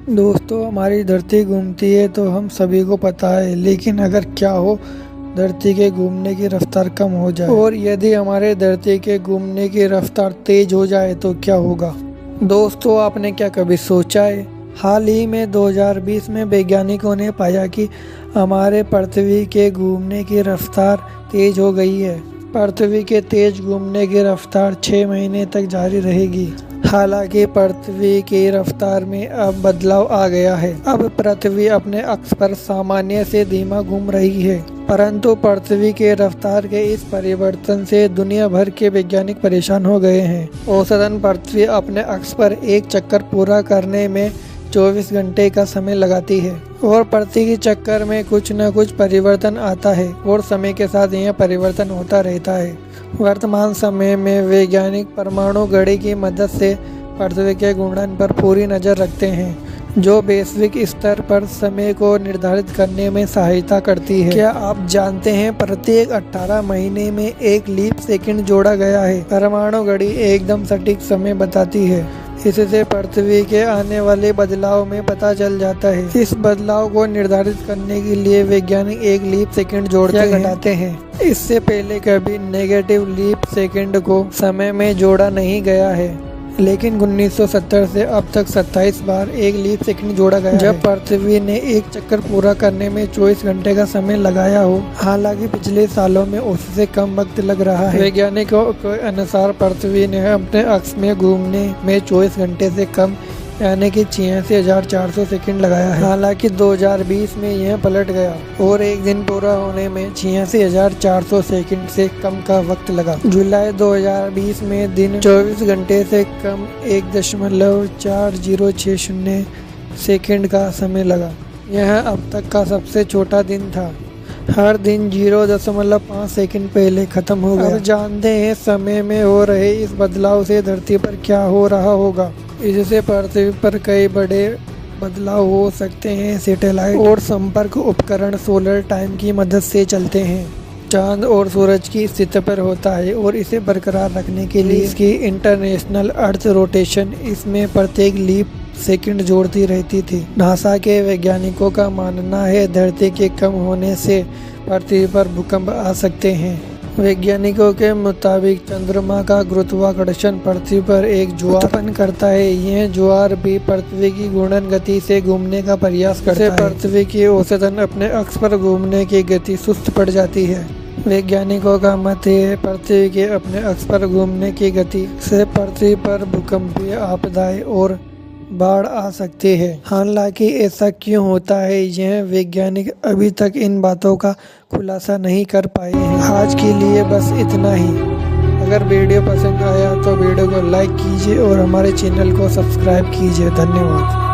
दोस्तों, हमारी धरती घूमती है तो हम सभी को पता है, लेकिन अगर क्या हो धरती के घूमने की रफ्तार कम हो जाए और यदि हमारे धरती के घूमने की रफ्तार तेज हो जाए तो क्या होगा। दोस्तों, आपने क्या कभी सोचा है? हाल ही में 2020 में वैज्ञानिकों ने पाया कि हमारे पृथ्वी के घूमने की रफ्तार तेज हो गई है। पृथ्वी के तेज घूमने की रफ्तार 6 महीने तक जारी रहेगी। हालांकि पृथ्वी की रफ्तार में अब बदलाव आ गया है। अब पृथ्वी अपने अक्ष पर सामान्य से धीमा घूम रही है, परंतु पृथ्वी के रफ्तार के इस परिवर्तन से दुनिया भर के वैज्ञानिक परेशान हो गए हैं। औसतन पृथ्वी अपने अक्ष पर एक चक्कर पूरा करने में 24 घंटे का समय लगाती है और प्रति चक्कर में कुछ न कुछ परिवर्तन आता है और समय के साथ यह परिवर्तन होता रहता है। वर्तमान समय में वैज्ञानिक परमाणु घड़ी की मदद से पृथ्वी के घूर्णन पर पूरी नज़र रखते हैं, जो वैश्विक स्तर पर समय को निर्धारित करने में सहायता करती है। क्या आप जानते हैं प्रत्येक 18 महीने में एक लीप सेकंड जोड़ा गया है। परमाणु घड़ी एकदम सटीक समय बताती है। इससे पृथ्वी के आने वाले बदलाव में पता चल जाता है। इस बदलाव को निर्धारित करने के लिए वैज्ञानिक एक लीप सेकंड जोड़ते या घटाते हैं। इससे पहले कभी नेगेटिव लीप सेकंड को समय में जोड़ा नहीं गया है, लेकिन 1970 से अब तक 27 बार एक लीप सेकंड जोड़ा गया जब पृथ्वी ने एक चक्कर पूरा करने में 24 घंटे का समय लगाया हो। हालांकि पिछले सालों में उससे कम वक्त लग रहा है। वैज्ञानिकों के अनुसार पृथ्वी ने अपने अक्ष में घूमने में 24 घंटे से कम यानी कि 86,400 सेकंड लगाया है। हालांकि 2020 में यह पलट गया और एक दिन पूरा होने में 86,400 सेकंड से कम का वक्त लगा। जुलाई 2020 में दिन 24 घंटे से कम 1.4060 सेकंड का समय लगा। यह अब तक का सबसे छोटा दिन था। हर दिन 0.5 सेकंड पहले खत्म हो गया। अब जानते हैं समय में हो रहे इस बदलाव से धरती पर क्या हो रहा होगा। इससे पृथ्वी पर कई बड़े बदलाव हो सकते हैं। सैटेलाइट और संपर्क उपकरण सोलर टाइम की मदद से चलते हैं। चांद और सूरज की स्थिति पर होता है और इसे बरकरार रखने के लिए इसकी इंटरनेशनल अर्थ रोटेशन इसमें प्रत्येक लीप सेकंड जोड़ती रहती थी। नासा के वैज्ञानिकों का मानना है धरती के कम होने से पृथ्वी पर भूकंप आ सकते हैं। वैज्ञानिकों के मुताबिक चंद्रमा का गुरुत्वाकर्षण पृथ्वी पर एक ज्वार उत्पन्न करता है। यह ज्वार भी पृथ्वी की घूर्णन गति से घूमने का प्रयास करता है। पृथ्वी की औसतन अपने अक्ष पर घूमने की गति सुस्त पड़ जाती है। वैज्ञानिकों का मत है पृथ्वी के अपने अक्ष पर घूमने की गति से पृथ्वी पर भूकंपीय आपदाएं और बाढ़ आ सकती है। हालांकि ऐसा क्यों होता है, यह वैज्ञानिक अभी तक इन बातों का खुलासा नहीं कर पाए हैं। आज के लिए बस इतना ही। अगर वीडियो पसंद आया तो वीडियो को लाइक कीजिए और हमारे चैनल को सब्सक्राइब कीजिए। धन्यवाद।